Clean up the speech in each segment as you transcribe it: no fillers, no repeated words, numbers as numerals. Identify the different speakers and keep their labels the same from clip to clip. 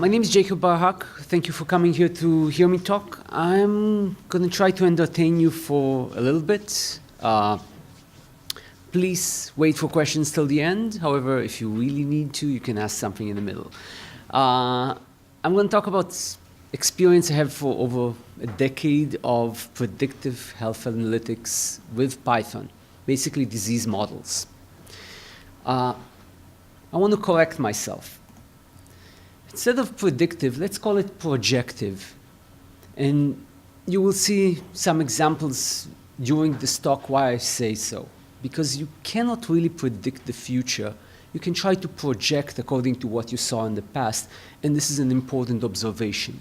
Speaker 1: My name is Jacob Barhak. Thank you for coming here to hear me talk. I'm going to try to entertain you for a little bit. Please wait for questions till the end. However, if you really need to, you can ask something in the middle. I'm going to talk about experience I have for over a decade of predictive health analytics with Python, basically disease models. I want to correct myself. Instead of predictive, let's call it projective. And you will see some examples during this talk why I say so. Because you cannot really predict the future. You can try to project according to what you saw in the past, and this is an important observation.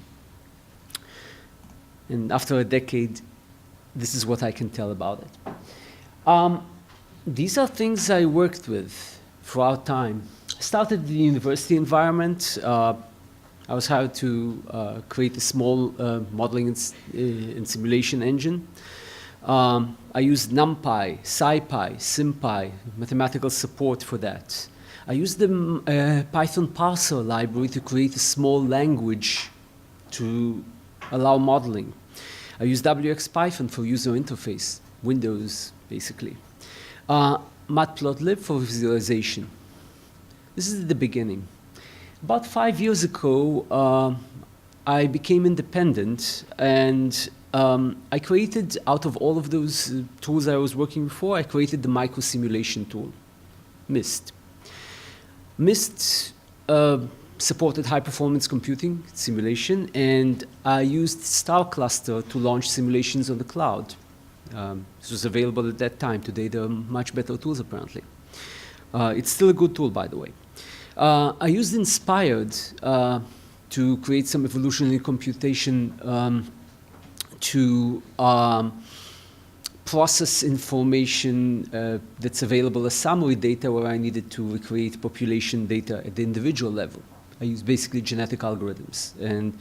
Speaker 1: And after a decade, this is what I can tell about it. These are things I worked with throughout time. I started in the university environment. I was hired to create a small modeling and simulation engine. I used NumPy, SciPy, SymPy, mathematical support for that. I used the Python parser library to create a small language to allow modeling. I used WXPython for user interface, Windows, basically. MatPlotlib for visualization. This is the beginning. About 5 years ago, I became independent, and I created, out of all of those tools I was working before, I created the micro-simulation tool, MIST. MIST supported high-performance computing simulation, and I used Star Cluster to launch simulations on the cloud. This was available at that time. Today, there are much better tools, apparently. It's still a good tool, by the way. I used Inspired to create some evolutionary computation to process information that's available as summary data where I needed to recreate population data at the individual level. I used basically genetic algorithms, and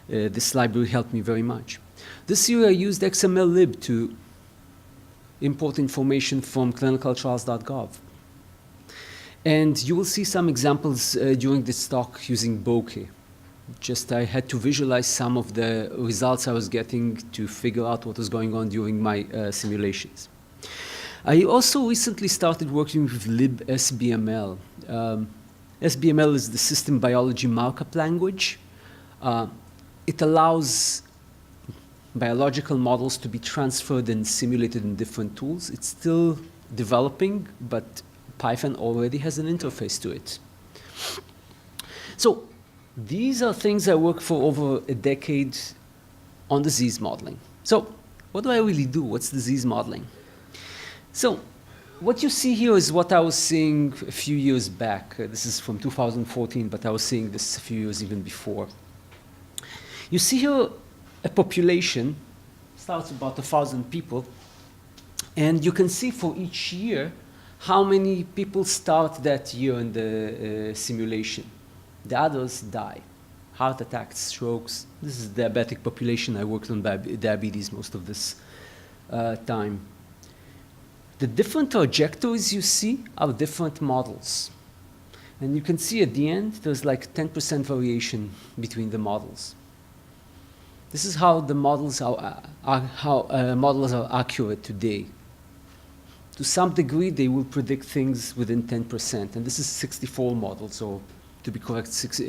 Speaker 1: this library helped me very much. This year I used XML-lib to import information from ClinicalTrials.Gov. And you will see some examples during this talk using bokeh. I had to visualize some of the results I was getting to figure out what was going on during my simulations. I also recently started working with libSBML. SBML is the system biology markup language. It allows biological models to be transferred and simulated in different tools. It's still developing, but Python already has an interface to it. So these are things I worked for over a decade on disease modeling. So what do I really do? What's disease modeling? So what you see here is what I was seeing a few years back. This is from 2014, but I was seeing this a few years even before. You see here a population, starts about 1,000 people, and you can see for each year how many people start that year in the simulation. The others die. Heart attacks, strokes. This is the diabetic population. I worked on diabetes most of this time. The different trajectories you see are different models. And you can see at the end, there's like 10% variation between the models. This is how the models are accurate today. To some degree, they will predict things within 10%. And this is 64 models, or to be correct, 6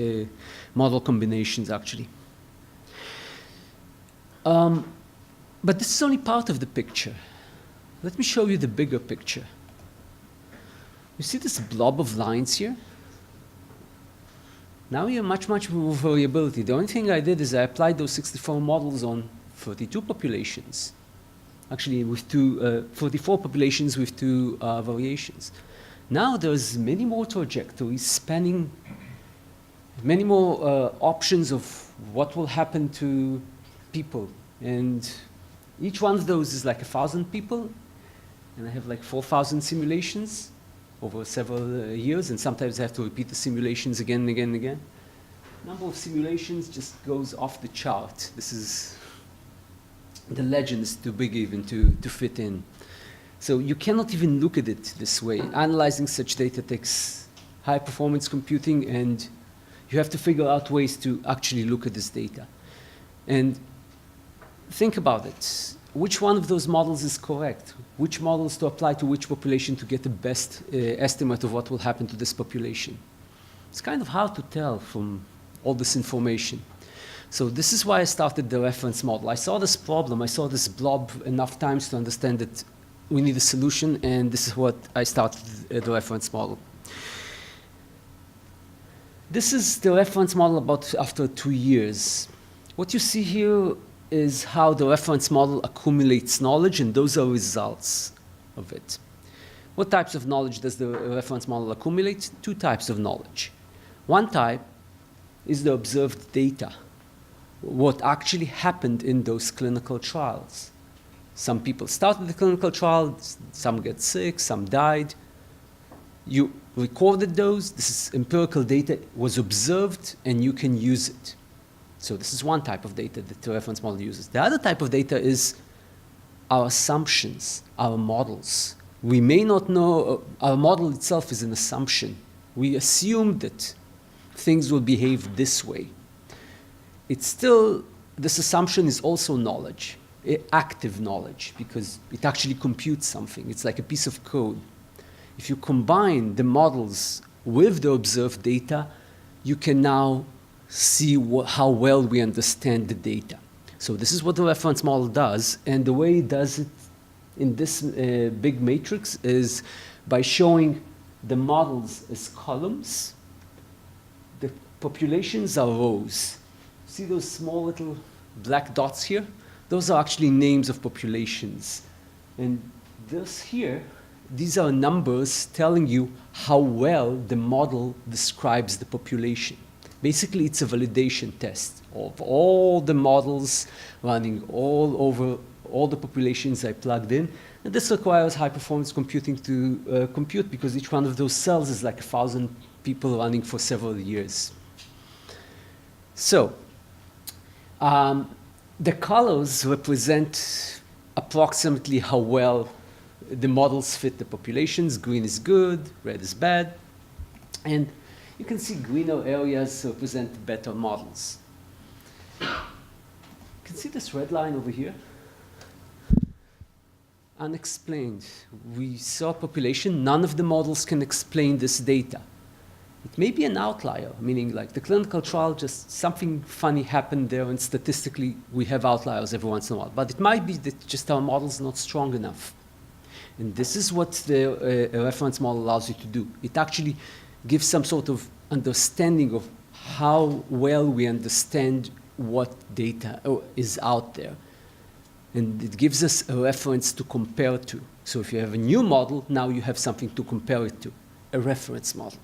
Speaker 1: model combinations, actually. But this is only part of the picture. Let me show you the bigger picture. You see this blob of lines here? Now you have much, much more variability. The only thing I did is I applied those 64 models on 32 populations. Actually, with 44 populations with 2 variations. Now there's many more trajectories spanning many more options of what will happen to people. And each one of those is like 1,000 people. And I have like 4,000 simulations over several years. And sometimes I have to repeat the simulations again and again and again. Number of simulations just goes off the chart. This is, the legend is too big even to fit in. So you cannot even look at it this way. Analyzing such data takes high performance computing, and you You have to figure out ways to actually look at this data. And think about it. Which one of those models is correct? Which models to apply to which population to get the best estimate of what will happen to this population? It's kind of hard to tell from all this information. So this is why I started the reference model. I saw this problem, I saw this blob enough times to understand that we need a solution, and this is what I started the reference model. This is the reference model about after 2 years. What you see here is how the reference model accumulates knowledge, and those are results of it. What types of knowledge does the reference model accumulate? 2 types of knowledge. One type is the observed data, what actually happened in those clinical trials. Some people started the clinical trial, some get sick, some died. You recorded those, this is empirical data, was observed, and you can use it. So this is one type of data that the reference model uses. The other type of data is our assumptions, our models. We may not know, our model itself is an assumption. We assume that things will behave this way. It's still, this assumption is also knowledge, active knowledge, because it actually computes something. It's like a piece of code. If you combine the models with the observed data, you can now see how well we understand the data. So this is what the reference model does, and the way it does it in this big matrix is by showing the models as columns. The populations are rows. See those small little black dots here? Those are actually names of populations. And this here, these are numbers telling you how well the model describes the population. Basically, it's a validation test of all the models running all over all the populations I plugged in. And this requires high-performance computing to compute, because each one of those cells is like 1,000 people running for several years. So the colors represent approximately how well the models fit the populations. Green is good, red is bad. And you can see greener areas represent better models. You can see this red line over here? Unexplained. We saw population. None of the models can explain this data. It may be an outlier, meaning like the clinical trial, just something funny happened there, and statistically we have outliers every once in a while. But it might be that just our model's not strong enough. And this is what the reference model allows you to do. It actually gives some sort of understanding of how well we understand what data is out there. And it gives us a reference to compare to. So if you have a new model, now you have something to compare it to, a reference model.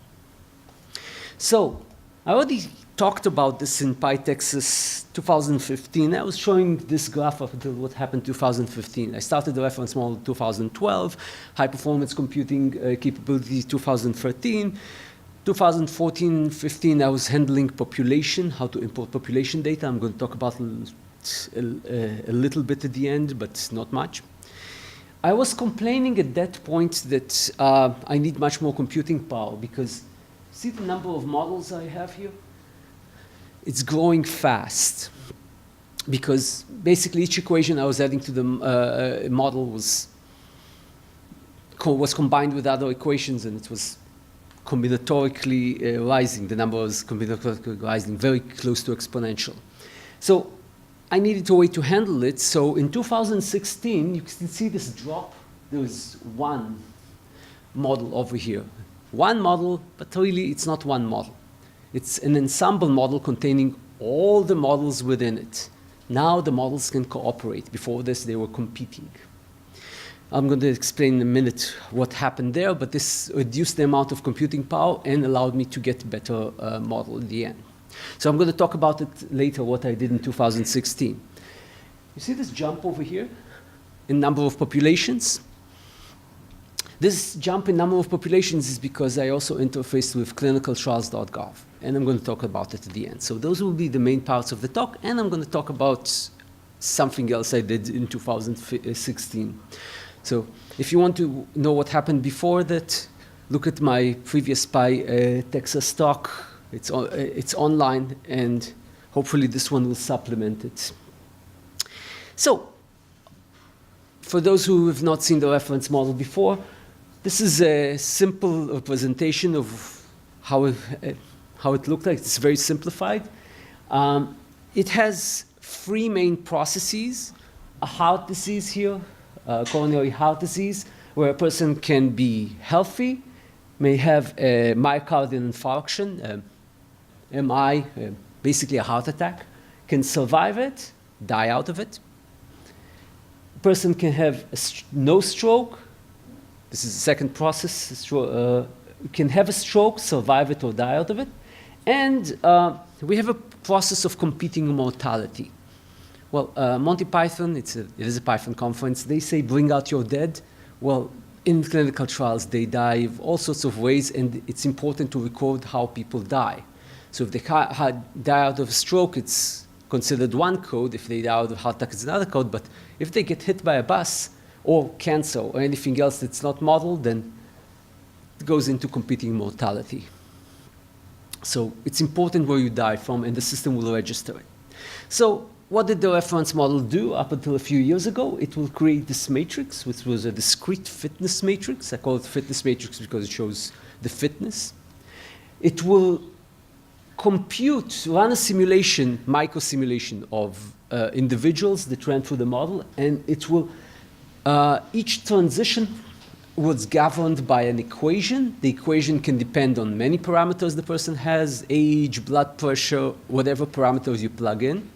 Speaker 1: So I already talked about this in PyTexas 2015. I was showing this graph of what happened in 2015. I started the reference model in 2012, high-performance computing capability 2013. 2014-15, I was handling population, how to import population data. I'm going to talk about a little bit at the end, but not much. I was complaining at that point that I need much more computing power, because see the number of models I have here? It's growing fast, because basically each equation I was adding to the model was combined with other equations, and it was combinatorically rising. The number was combinatorically rising, very close to exponential. So I needed a way to handle it. So in 2016, you can see this drop. There was one model over here. One model, but really it's not one model. It's an ensemble model containing all the models within it. Now the models can cooperate. Before this, they were competing. I'm going to explain in a minute what happened there, but this reduced the amount of computing power and allowed me to get a better model in the end. So I'm going to talk about it later, what I did in 2016. You see this jump over here in number of populations? This jump in number of populations is because I also interfaced with ClinicalTrials.Gov, and I'm going to talk about it at the end. So those will be the main parts of the talk, and I'm going to talk about something else I did in 2016. So if you want to know what happened before that, look at my previous PyTexas talk. It's online, and hopefully this one will supplement it. So, for those who have not seen the reference model before, this is a simple representation of how it looked like. It's very simplified. It has three main processes: a heart disease here, coronary heart disease, where a person can be healthy, may have a myocardial infarction, MI, basically a heart attack, can survive it, die out of it. A person can have no stroke. This is the second process. Can have a stroke, survive it, or die out of it. And we have a process of competing mortality. Well, Monty Python, it is a Python conference. They say, bring out your dead. Well, in clinical trials, they die all sorts of ways, and it's important to record how people die. So if they die out of a stroke, it's considered one code. If they die out of a heart attack, it's another code. But if they get hit by a bus or cancer or anything else that's not modeled, then it goes into competing mortality. So it's important where you die from, and the system will register it. So what did the reference model do up until a few years ago? It will create this matrix, which was a discrete fitness matrix. I call it fitness matrix because it shows the fitness. It will run a simulation, micro-simulation of individuals that ran through the model, and it will, each transition was governed by an equation. The equation can depend on many parameters the person has: age, blood pressure, whatever parameters you plug in.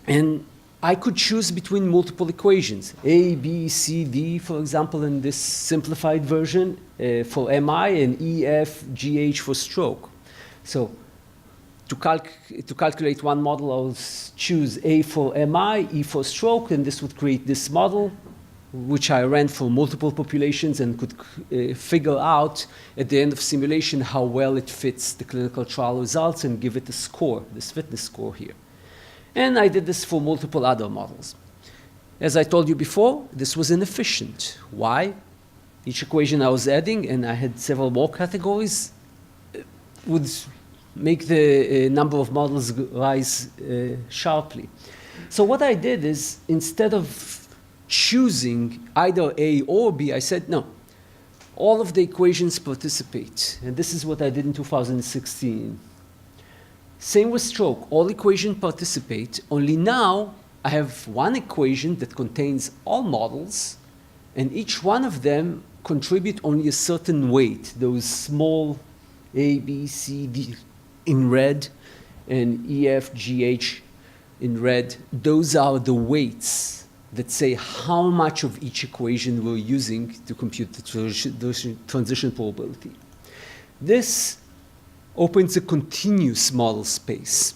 Speaker 1: And I could choose between multiple equations, A, B, C, D, for example, in this simplified version for MI, and E, F, G, H for stroke. So to calculate one model, I'll choose A for MI, E for stroke, and this would create this model, which I ran for multiple populations and could figure out at the end of simulation how well it fits the clinical trial results and give it a score, this fitness score here. And I did this for multiple other models. As I told you before, this was inefficient. Why? Each equation I was adding, and I had several more categories, would make the number of models rise sharply. So what I did is, instead of choosing either A or B, I said, no, all of the equations participate. And this is what I did in 2016. Same with stroke. All equations participate, only now I have one equation that contains all models, and each one of them contribute only a certain weight, those small A, B, C, D in red, and E, F, G, H in red. Those are the weights that say how much of each equation we're using to compute the transition probability. This opens a continuous model space.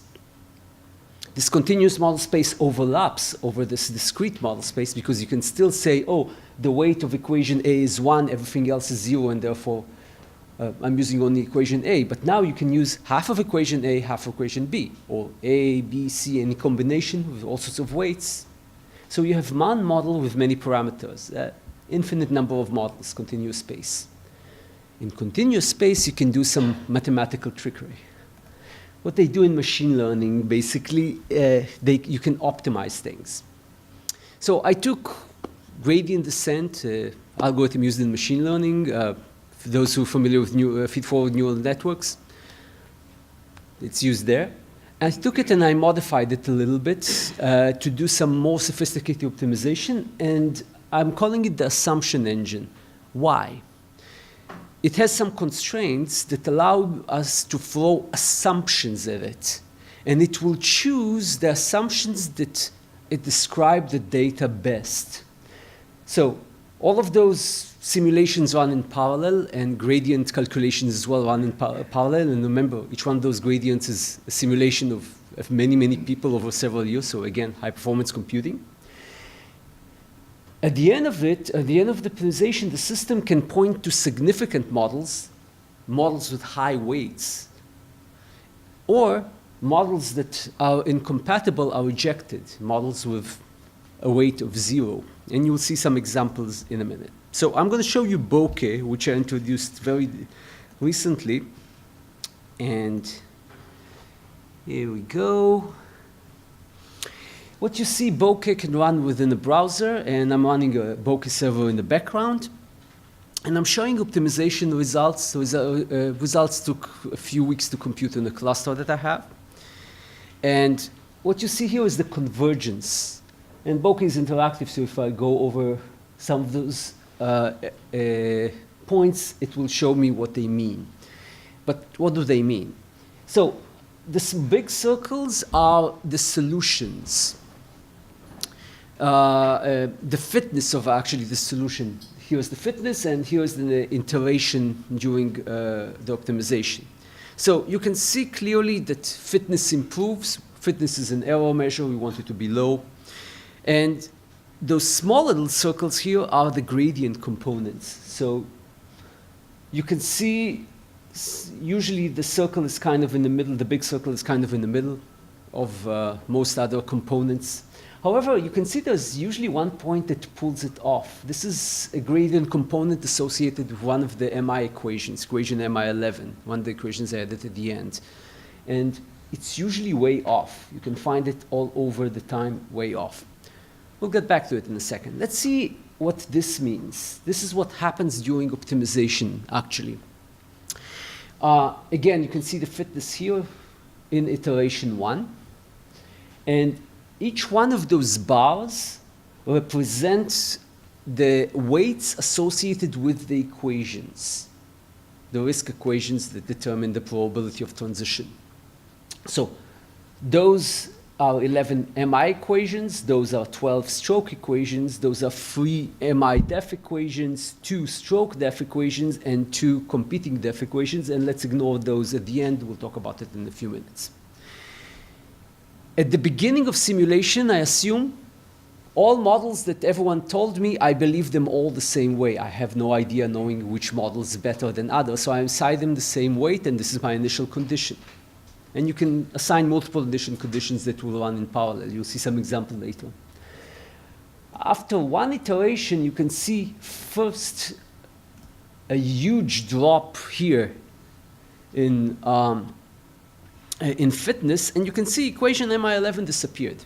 Speaker 1: This continuous model space overlaps over this discrete model space because you can still say, oh, the weight of equation A is 1, everything else is 0, and therefore I'm using only equation A. But now you can use half of equation A, half of equation B, or A, B, C, any combination with all sorts of weights. So you have one model with many parameters, infinite number of models, continuous space. In continuous space, you can do some mathematical trickery. What they do in machine learning, basically, you can optimize things. So I took gradient descent algorithm used in machine learning. For those who are familiar with feed-forward neural networks, it's used there. I took it and I modified it a little bit to do some more sophisticated optimization, and I'm calling it the assumption engine. Why? It has some constraints that allow us to throw assumptions at it. And it will choose the assumptions that describe the data best. So all of those simulations run in parallel, and gradient calculations as well run in parallel. And remember, each one of those gradients is a simulation of many, many people over several years. So again, high-performance computing. At the end of it, at the end of the optimization, the system can point to significant models, models with high weights, or models that are incompatible are rejected, models with a weight of 0. And you'll see some examples in a minute. So I'm going to show you bokeh, which I introduced very recently. And here we go. What you see, Bokeh can run within a browser, and I'm running a Bokeh server in the background. And I'm showing optimization results. Results took a few weeks to compute in the cluster that I have. And what you see here is the convergence. And Bokeh is interactive, so if I go over some of those points, it will show me what they mean. But what do they mean? So these big circles are the solutions. The fitness of actually the solution. Here's the fitness, and here's the iteration during the optimization. So you can see clearly that fitness improves. Fitness is an error measure. We want it to be low. And those small little circles here are the gradient components. So you can see usually the circle is kind of in the middle. The big circle is kind of in the middle of most other components. However, you can see there's usually one point that pulls it off. This is a gradient component associated with one of the MI equations, equation MI11, one of the equations I added at the end. And it's usually way off. You can find it all over the time way off. We'll get back to it in a second. Let's see what this means. This is what happens during optimization, actually. Again, you can see the fitness here in iteration 1. And each one of those bars represents the weights associated with the equations, the risk equations that determine the probability of transition. So those are 11 MI equations, those are 12 stroke equations, those are 3 MI def equations, 2 stroke def equations, and 2 competing def equations, and let's ignore those at the end. We'll talk about it in a few minutes. At the beginning of simulation, I assume all models that everyone told me, I believe them all the same way. I have no idea knowing which model is better than others, so I assign them the same weight, and this is my initial condition. And you can assign multiple initial conditions that will run in parallel. You'll see some example later. After one iteration, you can see first a huge drop here in fitness, and you can see equation MI11 disappeared.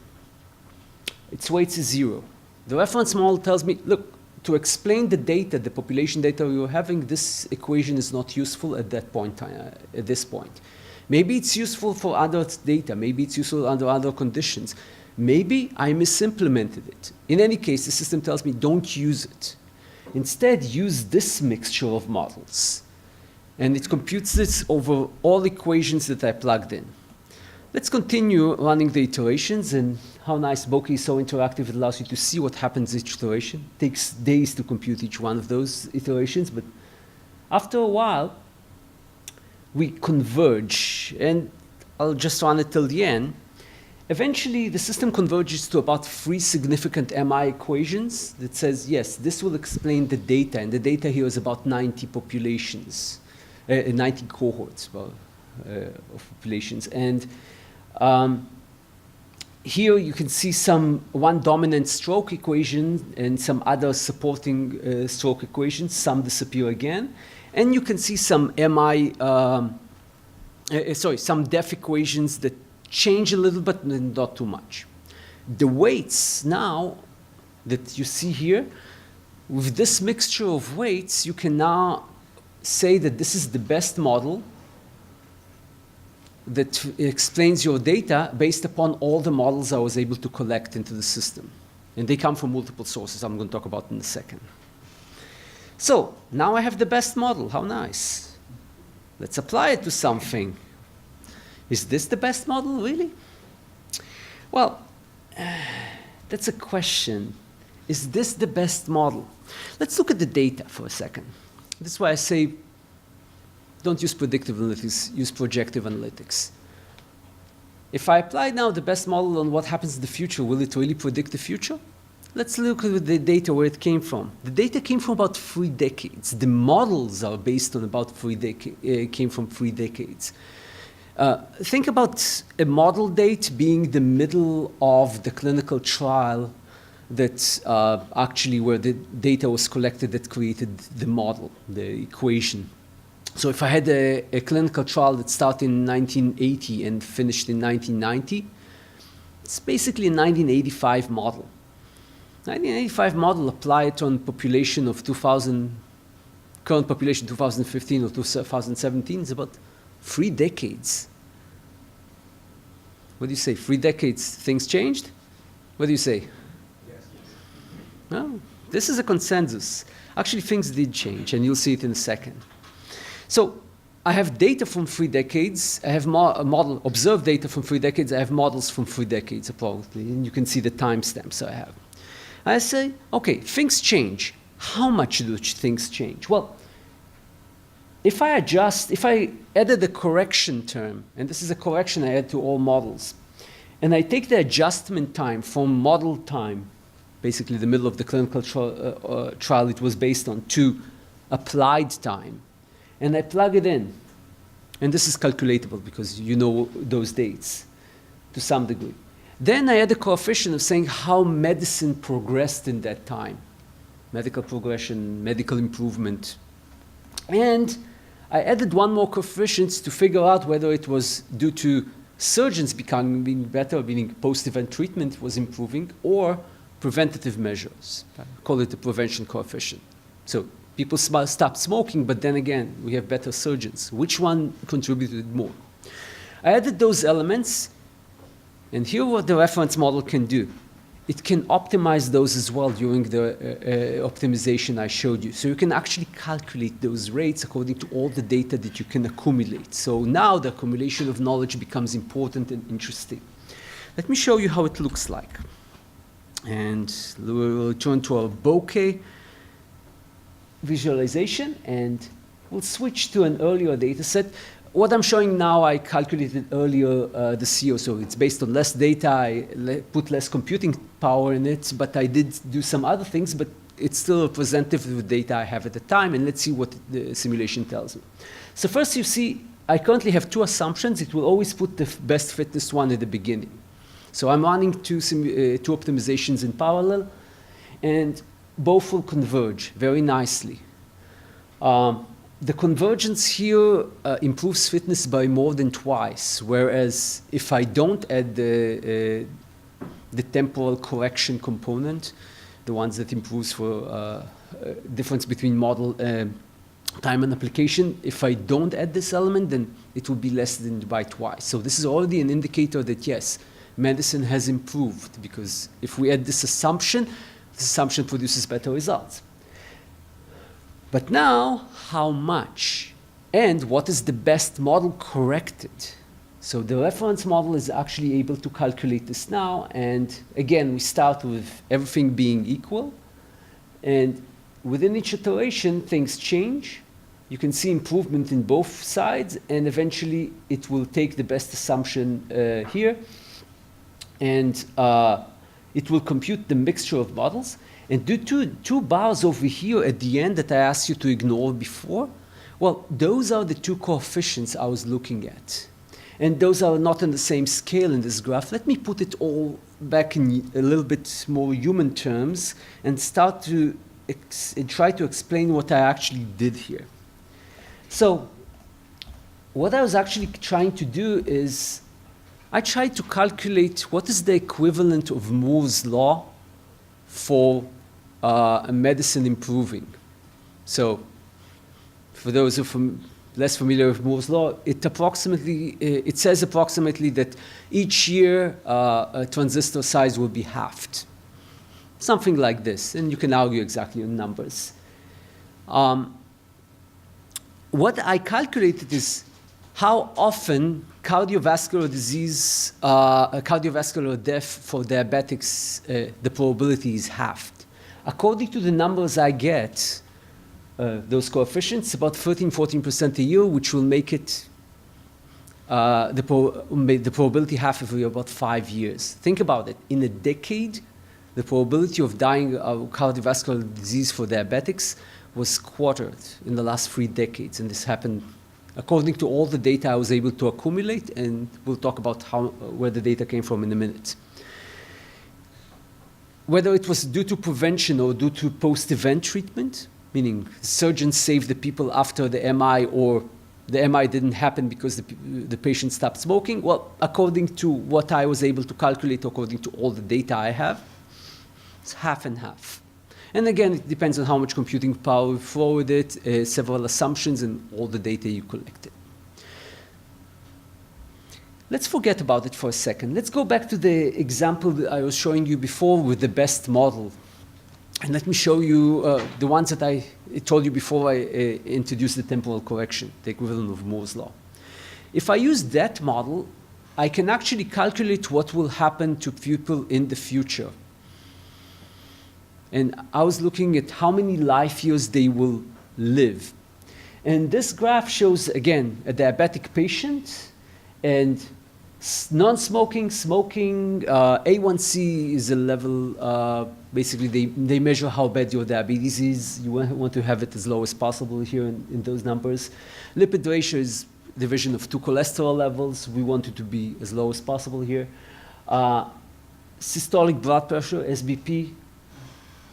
Speaker 1: Its weight is 0. The reference model tells me, look, to explain the data, the population data you're having, this equation is not useful at that point, at this point. Maybe it's useful for other data. Maybe it's useful under other conditions. Maybe I misimplemented it. In any case, the system tells me don't use it. Instead, use this mixture of models. And it computes this over all equations that I plugged in. Let's continue running the iterations, and how nice Bokeh is so interactive. It allows you to see what happens each iteration. It takes days to compute each one of those iterations, but after a while, we converge, and I'll just run it till the end. Eventually, the system converges to about 3 significant MI equations that says, yes, this will explain the data, and the data here is about 90 populations, 90 cohorts of populations. And here you can see one dominant stroke equation and some other supporting stroke equations. Some disappear again. And you can see some some def equations that change a little, but not too much. The weights now that you see here, with this mixture of weights, you can now say that this is the best model that explains your data based upon all the models I was able to collect into the system. And they come from multiple sources I'm going to talk about in a second. So now I have the best model. How nice. Let's apply it to something. Is this the best model, really? Well, that's a question. Is this the best model? Let's look at the data for a second. That's why I say don't use predictive analytics, use projective analytics. If I apply now the best model on what happens in the future, will it really predict the future? Let's look at the data where it came from. The data came from about 3 decades. The models are based on about came from 3 decades. Think about a model date being the middle of the clinical trial that actually where the data was collected that created the model, the equation. So if I had a clinical trial that started in 1980 and finished in 1990, it's basically a 1985 model. 1985 model applied on population of 2000, current population 2015 or 2017 is about 3 decades. What do you say? 3 decades, things changed? What do you say?
Speaker 2: Yes.
Speaker 1: No, this is a consensus. Actually, things did change, and you'll see it in a second. So I have data from 3 decades. I have a model, observed data from 3 decades. I have models from 3 decades, approximately, and you can see the timestamps I have. I say, okay, things change. How much do things change? Well, if I added a correction term, and this is a correction I add to all models, and I take the adjustment time from model time, basically the middle of the clinical trial it was based on, to applied time, and I plug it in. And this is calculatable because you know those dates to some degree. Then I add a coefficient of saying how medicine progressed in that time. Medical progression, medical improvement. And I added one more coefficient to figure out whether it was due to surgeons becoming better, meaning post-event treatment was improving, or preventative measures. I call it the prevention coefficient. So people stop smoking, but then again, we have better surgeons. Which one contributed more? I added those elements, and here what the reference model can do. It can optimize those as well during the optimization I showed you. So you can actually calculate those rates according to all the data that you can accumulate. So now the accumulation of knowledge becomes important and interesting. Let me show you how it looks like. And we'll turn to our bokeh visualization, and we'll switch to an earlier data set. What I'm showing now, I calculated earlier the CO, so it's based on less data. I put less computing power in it, but I did do some other things, but it's still representative of the data I have at the time, and let's see what the simulation tells me. So first you see, I currently have 2 assumptions. It will always put the best fitness one at the beginning. So I'm running 2 optimizations in parallel, and both will converge very nicely. The convergence here improves fitness by more than twice, whereas if I don't add the temporal correction component, the ones that improves for difference between model time and application, if I don't add this element, then it will be less than by twice. So this is already an indicator that yes, medicine has improved, because if we add this assumption produces better results. But now, how much? And what is the best model corrected? So the reference model is actually able to calculate this now. And again, we start with everything being equal. And within each iteration, things change. You can see improvement in both sides. And eventually, it will take the best assumption here. And it will compute the mixture of models. And do two bars over here at the end that I asked you to ignore before, well, those are the 2 coefficients I was looking at. And those are not on the same scale in this graph. Let me put it all back in a little bit more human terms and start to try to explain what I actually did here. So what I was actually trying to do is I tried to calculate what is the equivalent of Moore's law for a medicine improving. So for those who are less familiar with Moore's law, it says approximately that each year a transistor size will be halved. Something like this, and you can argue exactly on numbers. What I calculated is how often cardiovascular disease, cardiovascular death for diabetics, the probability is halved. According to the numbers I get, those coefficients, about 13–14% a year, which will make it the probability half every about 5 years. Think about it. In a decade, the probability of dying of cardiovascular disease for diabetics was quartered in the last 3 decades, and this happened according to all the data I was able to accumulate, and we'll talk about where the data came from in a minute. Whether it was due to prevention or due to post-event treatment, meaning surgeons saved the people after the MI, or the MI didn't happen because the patient stopped smoking. Well, according to what I was able to calculate, according to all the data I have, it's half and half. And again, it depends on how much computing power you throw at it, several assumptions, and all the data you collected. Let's forget about it for a second. Let's go back to the example that I was showing you before with the best model. And let me show you the ones that I told you before I introduced the temporal correction, the equivalent of Moore's law. If I use that model, I can actually calculate what will happen to people in the future. And I was looking at how many life years they will live. And this graph shows, again, a diabetic patient, and non-smoking, smoking, A1C is a level, basically they measure how bad your diabetes is. You want to have it as low as possible here in those numbers. Lipid ratio is division of two cholesterol levels. We want it to be as low as possible here. Systolic blood pressure, SBP,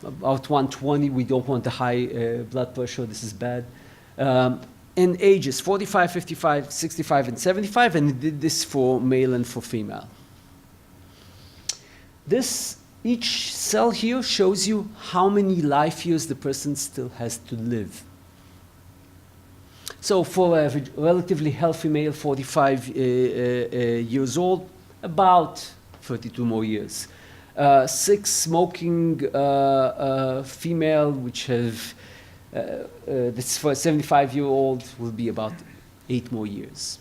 Speaker 1: about 120. We don't want the high blood pressure. This is bad. And ages, 45, 55, 65, and 75, and it did this for male and for female. Each cell here shows you how many life years the person still has to live. So for a relatively healthy male, 45 years old, about 32 more years. 6 smoking female, which have this for a 75-year-old will be about 8 more years.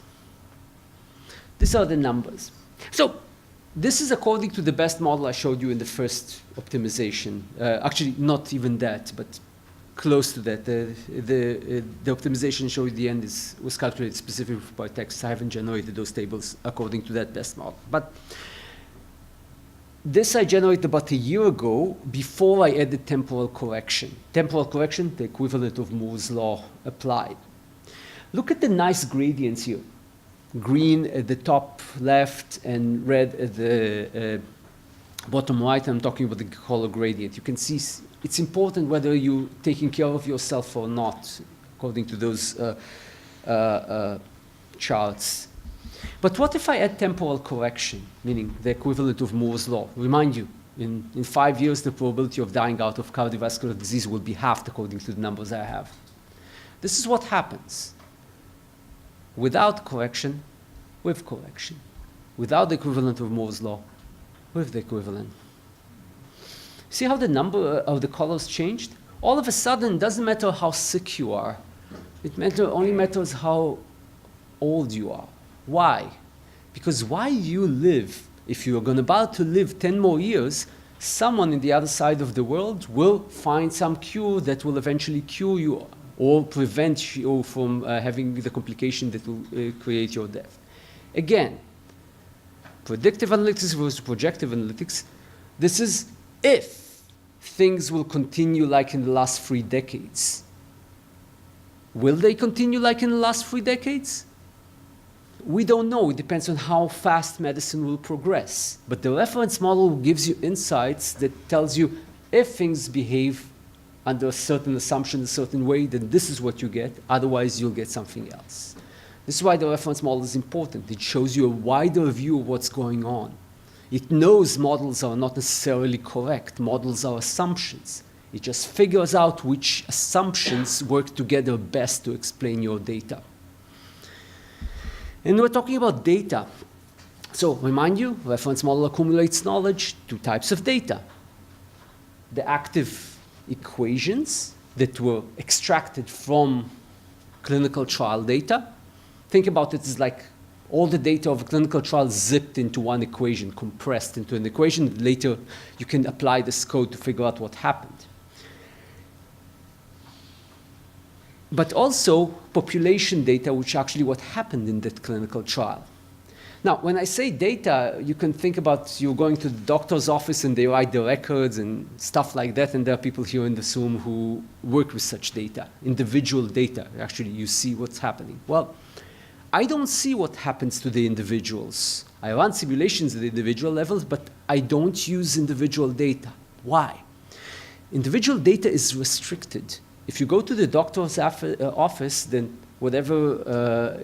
Speaker 1: These are the numbers. So this is according to the best model I showed you in the first optimization. Actually, not even that, but close to that. The optimization showed at the end was calculated specifically for PyTexas. I haven't generated those tables according to that best model. But this I generated about a year ago before I added temporal correction. Temporal correction, the equivalent of Moore's law applied. Look at the nice gradients here. Green at the top left and red at the bottom right. I'm talking about the color gradient. You can see it's important whether you're taking care of yourself or not, according to those charts. But what if I add temporal correction, meaning the equivalent of Moore's law? Remind you, in 5 years, the probability of dying out of cardiovascular disease will be halved according to the numbers I have. This is what happens. Without correction, with correction. Without the equivalent of Moore's law, with the equivalent. See how the number of the colors changed? All of a sudden, it doesn't matter how sick you are. It only matters how old you are. Why? Because while you live, if you're about to live 10 more years, someone in the other side of the world will find some cure that will eventually cure you or prevent you from having the complication that will create your death. Again, predictive analytics versus projective analytics, this is if things will continue like in the last 3 decades. Will they continue like in the last 3 decades? We don't know. It depends on how fast medicine will progress. But the reference model gives you insights that tells you if things behave under a certain assumption, a certain way, then this is what you get. Otherwise, you'll get something else. This is why the reference model is important. It shows you a wider view of what's going on. It knows models are not necessarily correct. Models are assumptions. It just figures out which assumptions work together best to explain your data. And we're talking about data. So remind you, reference model accumulates knowledge, 2 types of data. The active equations that were extracted from clinical trial data. Think about it as like all the data of a clinical trial zipped into one equation, compressed into an equation. Later, you can apply this code to figure out what happened. But also population data, which actually what happened in that clinical trial. Now, when I say data, you can think about you going to the doctor's office and they write the records and stuff like that, and there are people here in this room who work with such data, individual data. Actually, you see what's happening. Well, I don't see what happens to the individuals. I run simulations at the individual levels, but I don't use individual data. Why? Individual data is restricted. if you go to the doctor's office, then whatever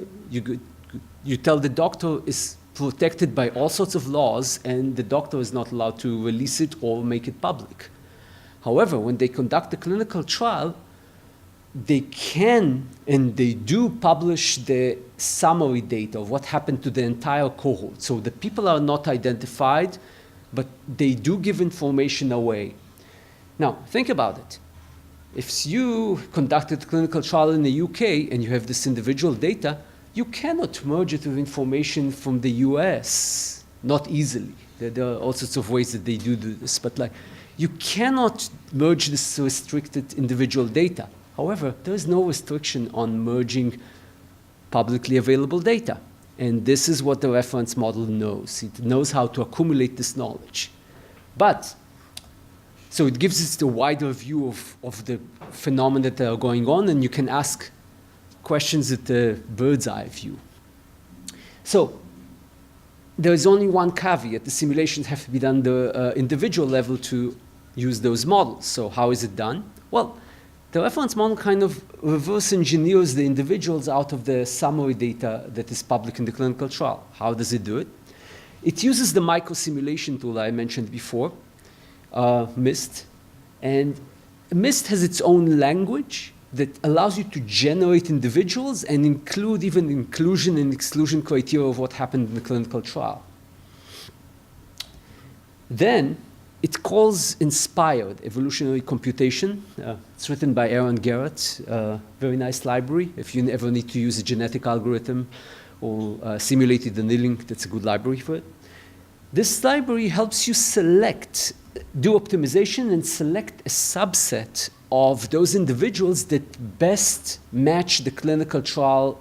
Speaker 1: you tell the doctor is protected by all sorts of laws, and the doctor is not allowed to release it or make it public. However, when they conduct a clinical trial, they can and they do publish the summary data of what happened to the entire cohort. So the people are not identified, but they do give information away. Now, think about it. If you conducted a clinical trial in the UK and you have this individual data, you cannot merge it with information from the US, not easily. There are all sorts of ways that they do this, but like, you cannot merge this restricted individual data. However, there is no restriction on merging publicly available data. And this is what the reference model knows. It knows how to accumulate this knowledge. So it gives us the wider view of the phenomena that are going on, and you can ask questions at the bird's eye view. So there is only one caveat. The simulations have to be done at the individual level to use those models. So how is it done? Well, the reference model kind of reverse engineers the individuals out of the summary data that is public in the clinical trial. How does it do it? It uses the micro-simulation tool I mentioned before, MIST. And MIST has its own language that allows you to generate individuals and include even inclusion and exclusion criteria of what happened in the clinical trial. Then it calls inspired evolutionary computation. It's written by Aaron Garrett, very nice library. If you ever need to use a genetic algorithm or simulated annealing, that's a good library for it. This library helps you do optimization and select a subset of those individuals that best match the clinical trial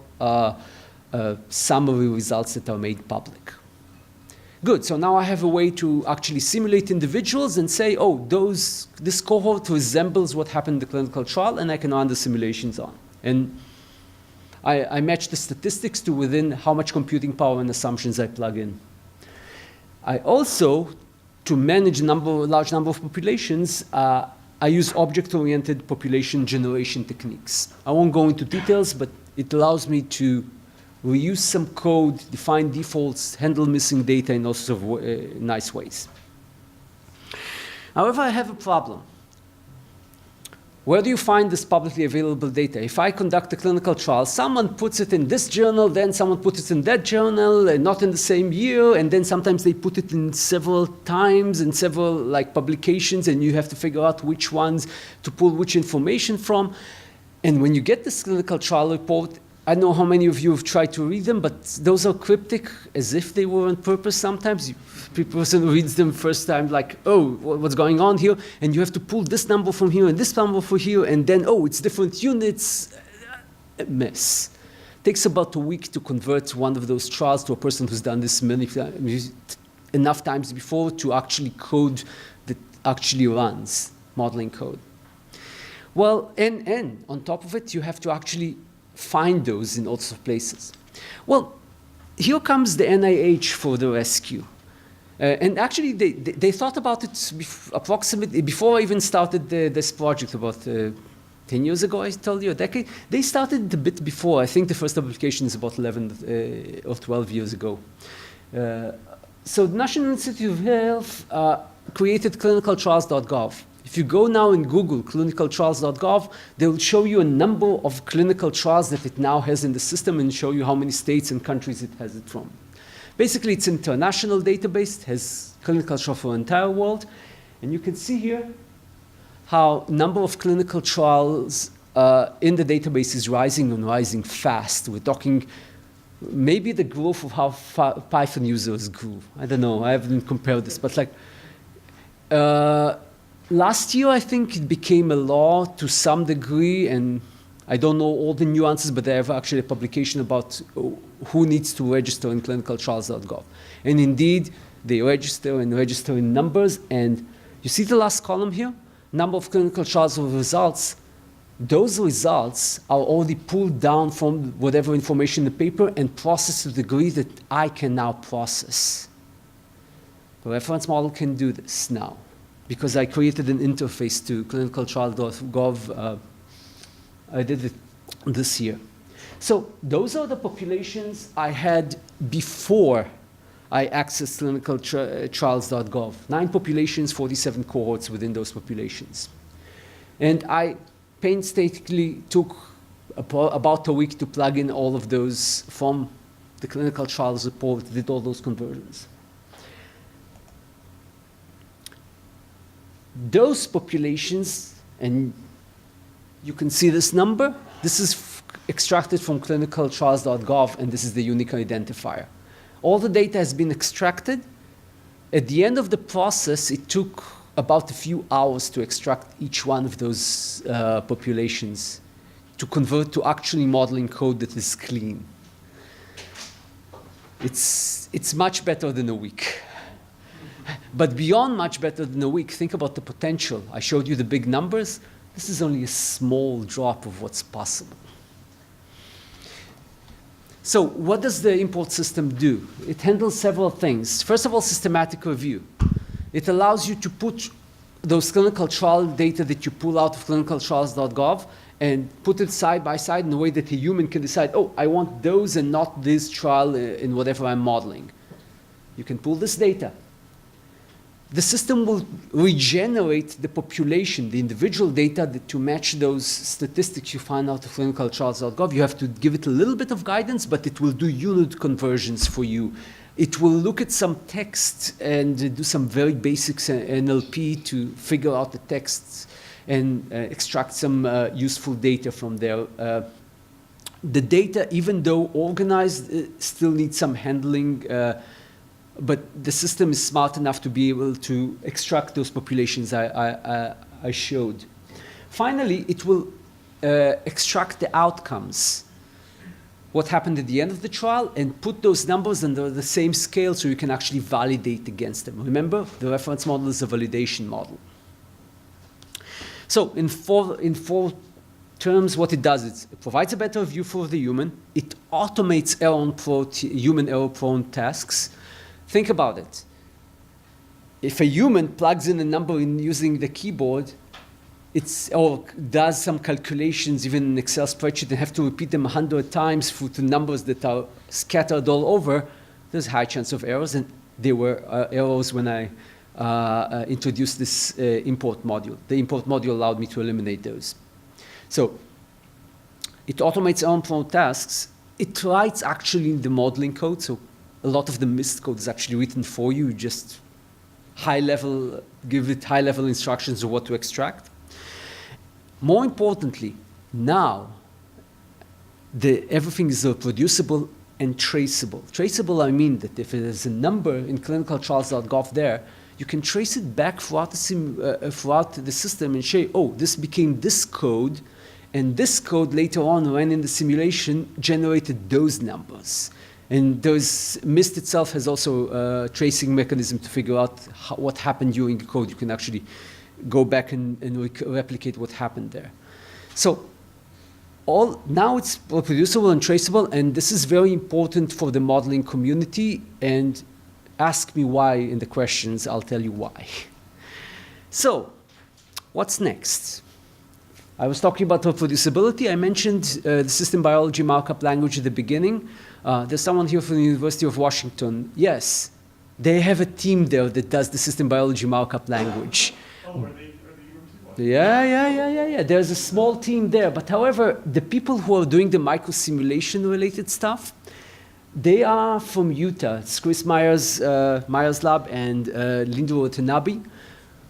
Speaker 1: summary results that are made public. Good, so now I have a way to actually simulate individuals and say, oh, this cohort resembles what happened in the clinical trial, and I can run the simulations on. And I match the statistics to within how much computing power and assumptions I plug in. I also, to manage a large number of populations, I use object-oriented population generation techniques. I won't go into details, but it allows me to reuse some code, define defaults, handle missing data in all sorts of nice ways. However, I have a problem. Where do you find this publicly available data? If I conduct a clinical trial, someone puts it in this journal, then someone puts it in that journal, and not in the same year, and then sometimes they put it in several times in several publications, and you have to figure out which ones to pull which information from. And when you get this clinical trial report, I don't know how many of you have tried to read them, but those are cryptic, as if they were on purpose sometimes. The person reads them first time like, oh, what's going on here? And you have to pull this number from here and this number from here, and then, oh, it's different units. A mess. It takes about a week to convert one of those trials to a person who's done this enough times before to actually code that actually runs modeling code. Well, and on top of it, you have to actually find those in all sorts of places. Well, here comes the NIH for the rescue. And actually, they thought about it approximately before I even started this project about 10 years ago, I told you, a decade. They started a bit before. I think the first application is about 11 or 12 years ago. So the National Institute of Health created ClinicalTrials.Gov. If you go now and Google ClinicalTrials.Gov, they will show you a number of clinical trials that it now has in the system and show you how many states and countries it has it from. Basically, it's an international database. It has clinical trials for the entire world. And you can see here how number of clinical trials in the database is rising and rising fast. We're talking maybe the growth of how Python users grew. I don't know. I haven't compared this. But last year, I think it became a law to some degree, and I don't know all the nuances, but they have actually a publication about who needs to register in ClinicalTrials.Gov. And indeed, they register in numbers. And you see the last column here? Number of clinical trials of results. Those results are already pulled down from whatever information in the paper and processed to the degree that I can now process. The reference model can do this now, because I created an interface to ClinicalTrials.Gov I did it this year. So those are the populations I had before I accessed ClinicalTrials.Gov. 9 populations, 47 cohorts within those populations. And I painstakingly took about a week to plug in all of those from the clinical trials report, did all those conversions. Those populations, and you can see this number, this is extracted from ClinicalTrials.Gov, and this is the unique identifier. All the data has been extracted. At the end of the process, it took about a few hours to extract each one of those populations to convert to actually modeling code that is clean. It's much better than a week. But beyond much better than a week, think about the potential. I showed you the big numbers. This is only a small drop of what's possible. So what does the import system do? It handles several things. First of all, systematic review. It allows you to put those clinical trial data that you pull out of ClinicalTrials.Gov and put it side by side in a way that a human can decide, oh, I want those and not this trial in whatever I'm modeling. You can pull this data. The system will regenerate the population, the individual data to match those statistics you find out of ClinicalTrials.Gov. You have to give it a little bit of guidance, but it will do unit conversions for you. It will look at some text and do some very basic NLP to figure out the texts and extract some useful data from there. The data, even though organized, still needs some handling, but the system is smart enough to be able to extract those populations I showed. Finally, it will extract the outcomes, what happened at the end of the trial, and put those numbers under the same scale so you can actually validate against them. Remember, the reference model is a validation model. So in four terms, what it does is it provides a better view for the human. It automates human error-prone tasks. Think about it. If a human plugs in a number using the keyboard, or does some calculations even in an Excel spreadsheet and have to repeat them 100 times for the numbers that are scattered all over, there's a high chance of errors, and there were errors when I introduced this import module. The import module allowed me to eliminate those. So it automates error-prone tasks. It writes actually in the modeling code, so a lot of the missed code is actually written for you. You just give it high-level instructions of what to extract. More importantly, now everything is reproducible and traceable. Traceable, I mean that if there's a number in ClinicalTrials.Gov there, you can trace it back throughout the system and say, oh, this became this code, and this code later on ran in the simulation generated those numbers. And MIST itself has also a tracing mechanism to figure out what happened during the code. You can actually go back and replicate what happened there. So now it's reproducible and traceable, and this is very important for the modeling community. And ask me why in the questions, I'll tell you why. So what's next? I was talking about reproducibility. I mentioned the system biology markup language at the beginning. There's someone here from the University of Washington. Yes, they have a team there that does the system biology markup language.
Speaker 2: Oh, are they
Speaker 1: Yeah. There's a small team there. But however, the people who are doing the micro-simulation related stuff, they are from Utah. It's Chris Myers' lab and Linda Watanabe.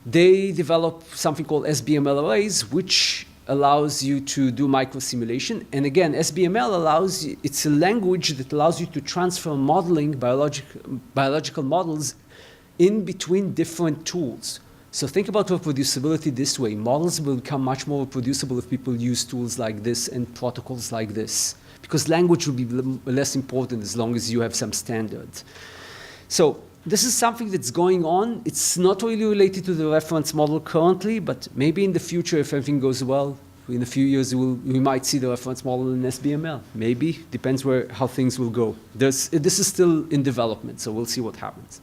Speaker 1: They developed something called SBML arrays, which allows you to do micro-simulation. And again, SBML it's a language that allows you to transfer modeling, biological models in between different tools. So think about reproducibility this way. Models will become much more reproducible if people use tools like this and protocols like this, because language will be less important as long as you have some standards. So this is something that's going on. It's not really related to the reference model currently, but maybe in the future, if everything goes well, in a few years, we might see the reference model in SBML. Maybe, depends how things will go. This is still in development, so we'll see what happens.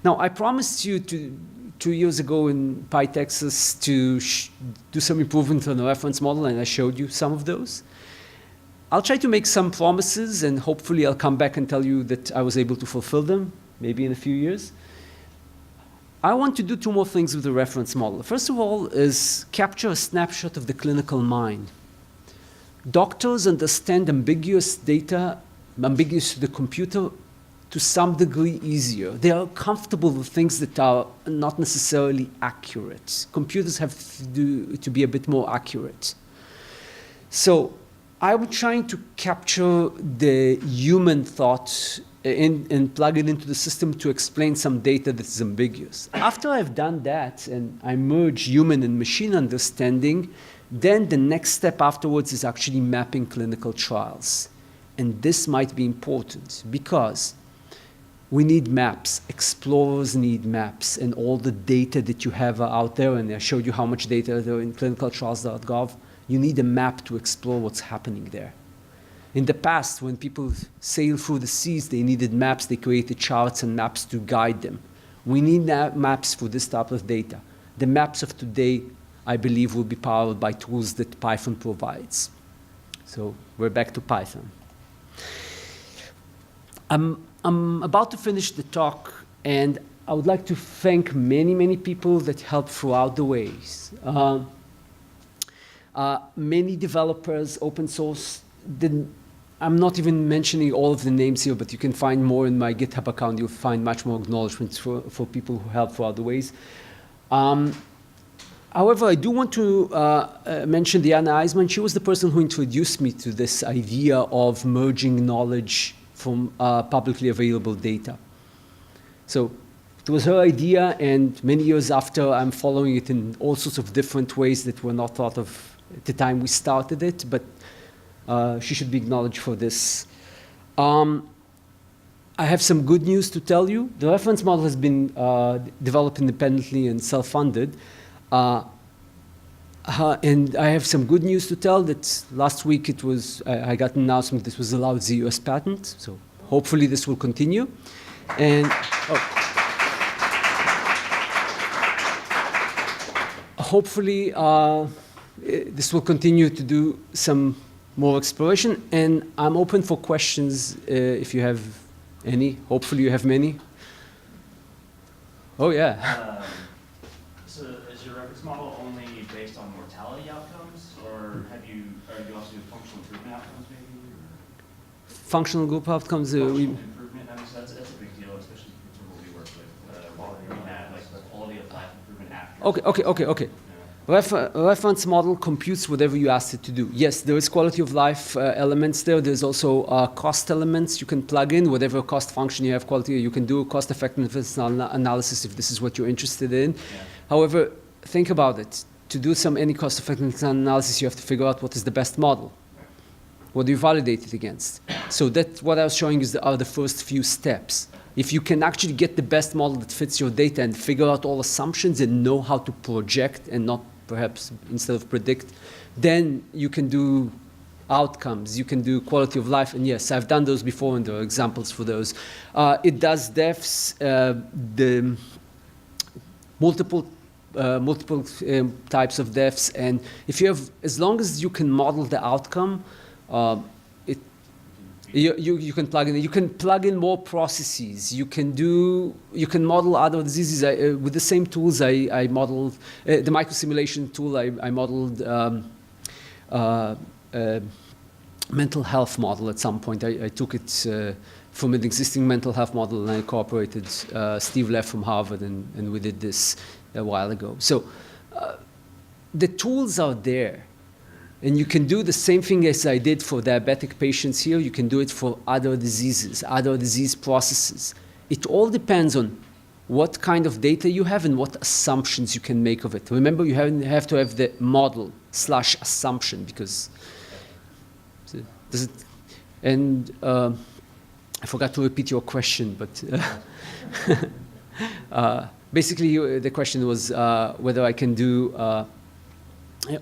Speaker 1: Now, I promised you to 2 years ago in PyTexas to do some improvement on the reference model, and I showed you some of those. I'll try to make some promises, and hopefully I'll come back and tell you that I was able to fulfill them, maybe in a few years. I want to do 2 more things with the reference model. First of all is capture a snapshot of the clinical mind. Doctors understand ambiguous data, ambiguous to the computer, to some degree easier. They are comfortable with things that are not necessarily accurate. Computers have to be a bit more accurate. So I'm trying to capture the human thought and plug it into the system to explain some data that is ambiguous. After I've done that and I merge human and machine understanding, then the next step afterwards is actually mapping clinical trials. And this might be important because we need maps. Explorers need maps, and all the data that you have out there, and I showed you how much data there in ClinicalTrials.Gov, you need a map to explore what's happening there. In the past, when people sailed through the seas, they needed maps. They created charts and maps to guide them. We need maps for this type of data. The maps of today, I believe, will be powered by tools that Python provides. So we're back to Python. I'm about to finish the talk, and I would like to thank many, many people that helped throughout the ways. Many developers, open source. I'm not even mentioning all of the names here, but you can find more in my GitHub account. You'll find much more acknowledgments for people who helped throughout the ways. However, I do want to mention Diana Eisman. She was the person who introduced me to this idea of merging knowledge from publicly available data. So it was her idea, and many years after, I'm following it in all sorts of different ways that were not thought of at the time we started it, but she should be acknowledged for this. I have some good news to tell you. The reference model has been developed independently and self-funded. And I have some good news to tell that last week I got an announcement this was allowed the US patent, so hopefully this will continue. And hopefully this will continue to do some more exploration, and I'm open for questions if you have any. Hopefully you have many. Oh yeah.
Speaker 2: So is your reference model only based on mortality outcomes, or are you also doing functional improvement outcomes maybe?
Speaker 1: Functional group outcomes.
Speaker 2: Functional improvement, I mean, so that's a big deal, especially for what we work with, like the quality of life improvement after.
Speaker 1: Okay. Reference model computes whatever you ask it to do. Yes, there is quality of life elements there. There's also cost elements you can plug in. Whatever cost function you have quality, you can do cost effectiveness analysis if this is what you're interested in. Yeah. However, think about it. To do any cost effectiveness analysis, you have to figure out what is the best model. What do you validate it against? So that's what I was showing you are the first few steps. If you can actually get the best model that fits your data and figure out all assumptions and know how to project and not perhaps instead of predict, then you can do outcomes, you can do quality of life. And yes, I've done those before, and there are examples for those. It does deaths, the multiple types of deaths, and if you have, as long as you can model the outcome, you can plug in. You can plug in more processes. You can model other diseases with the same tools. I modeled the microsimulation tool. I modeled mental health model at some point. I took it from an existing mental health model, and I incorporated Steve Leff from Harvard, and we did this a while ago. So the tools are there. And you can do the same thing as I did for diabetic patients here. You can do it for other diseases, other disease processes. It all depends on what kind of data you have and what assumptions you can make of it. Remember, you have to have the model/assumption, because I forgot to repeat your question, but basically the question was whether I can do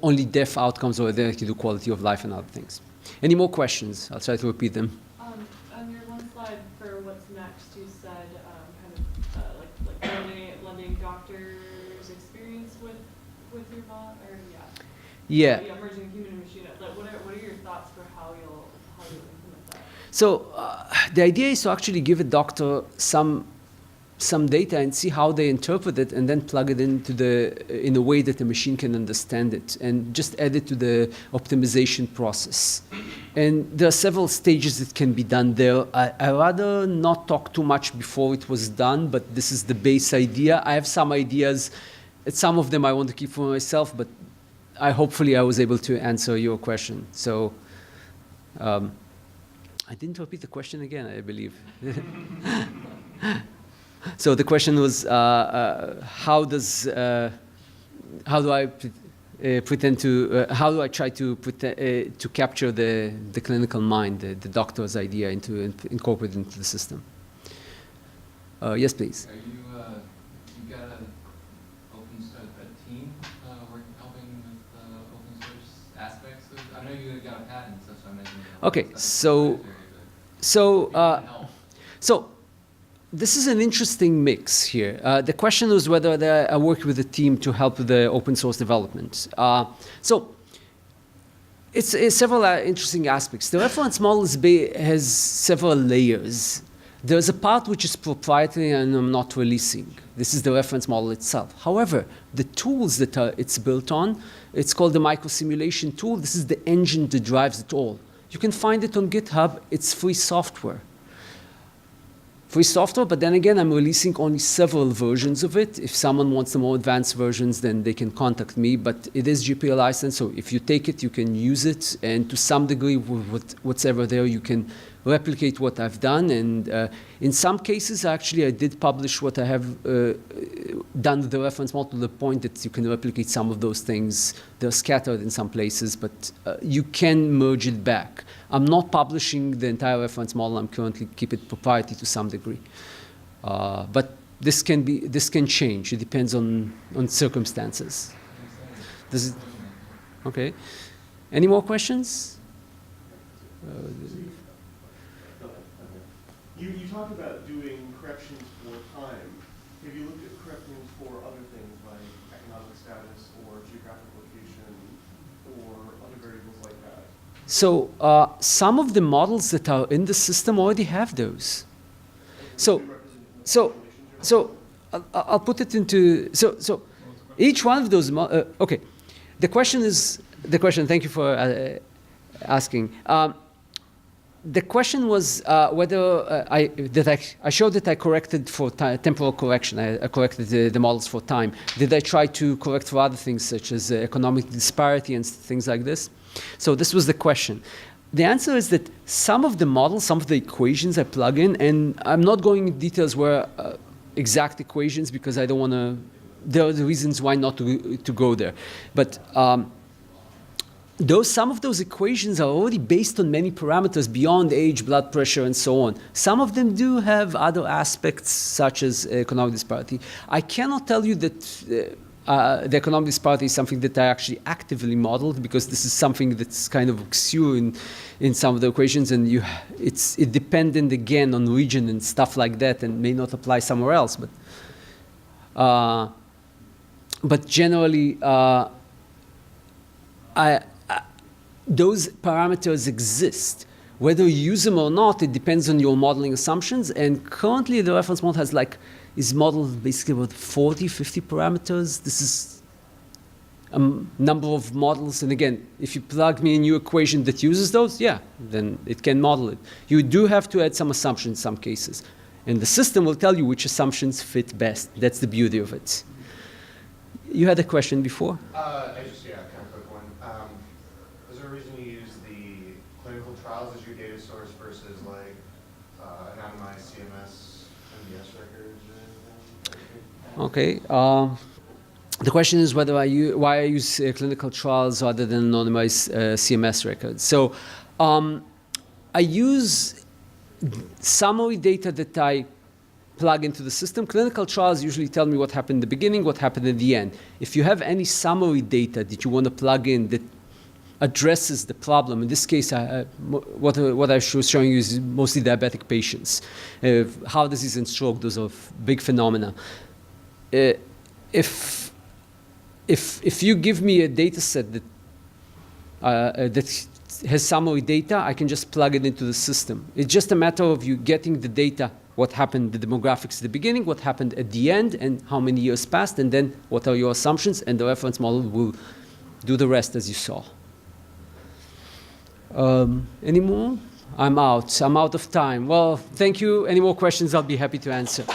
Speaker 1: only death outcomes, or whether I can do quality of life and other things. Any more questions? I'll try to repeat them.
Speaker 3: On your one slide for what's next, you said kind of like lending plugging doctors' experience with your bot, or
Speaker 1: Yeah.
Speaker 3: merging human and machine. Like, what are your thoughts for how you'll implement that?
Speaker 1: So the idea is to actually give a doctor some data and see how they interpret it, and then plug it in a way that the machine can understand it, and just add it to the optimization process. And there are several stages that can be done there. I rather not talk too much before it was done, but this is the base idea. I have some ideas. Some of them I want to keep for myself, but hopefully I was able to answer your question. So I didn't repeat the question again, I believe. So the question was, how do I try to capture the clinical mind, the doctor's idea, incorporate it into the system? Yes, please.
Speaker 4: Are you got a team helping with open source aspects of? I know you got a patent, so I'm making.
Speaker 1: Okay, so this is an interesting mix here. The question was whether I work with a team to help with the open source development. So it's several interesting aspects. The reference model has several layers. There's a part which is proprietary and I'm not releasing. This is the reference model itself. However, the tools that it's built on, it's called the microsimulation tool. This is the engine that drives it all. You can find it on GitHub. It's free software. But then again, I'm releasing only several versions of it. If someone wants the more advanced versions, then they can contact me. But it is GPL licensed, so if you take it, you can use it. And to some degree, with whatever there, you can replicate what I've done. And in some cases, actually, I did publish what I have done with the reference model to the point that you can replicate some of those things. They're scattered in some places, but you can merge it back. I'm not publishing the entire reference model. I'm currently keep it proprietary to some degree. But this can change. It depends on circumstances. Okay. Any more questions?
Speaker 5: You talked about doing corrections for time. Have you looked at corrections for other things like economic status or geographic location or other variables like that?
Speaker 1: So some of the models that are in the system already have those. So I'll put it into so each one of those. Okay, the question. Thank you for asking. The question was whether I showed that I corrected for temporal correction. I corrected the models for time. Did I try to correct for other things such as economic disparity and things like this? So this was the question. The answer is that some of the models, some of the equations I plug in, and I'm not going into details where exact equations because I don't want to. There are the reasons why not to go there, but. Some of those equations are already based on many parameters beyond age, blood pressure, and so on. Some of them do have other aspects, such as economic disparity. I cannot tell you that the economic disparity is something that I actually actively modeled, because this is something that's kind of obscure in some of the equations, and it's dependent again on region and stuff like that, and may not apply somewhere else. But generally, those parameters exist. Whether you use them or not, it depends on your modeling assumptions. And currently, the reference model is modeled basically with 40, 50 parameters. This is a number of models. And again, if you plug me a new equation that uses those, then it can model it. You do have to add some assumptions in some cases. And the system will tell you which assumptions fit best. That's the beauty of it. You had a question before?
Speaker 6: Trials as your data source versus like anonymized CMS, MDS records or anything?
Speaker 1: Okay. The question is why I use clinical trials rather than anonymized CMS records. So I use summary data that I plug into the system. Clinical trials usually tell me what happened in the beginning, what happened at the end. If you have any summary data that you want to plug in that addresses the problem. In this case, what I was showing you is mostly diabetic patients. Heart disease and stroke, those are big phenomena. if you give me a data set that has summary data, I can just plug it into the system. It's just a matter of you getting the data, what happened, the demographics at the beginning, what happened at the end, and how many years passed, and then what are your assumptions, and the reference model will do the rest as you saw. Any more? I'm out of time. Well, thank you. Any more questions, I'll be happy to answer.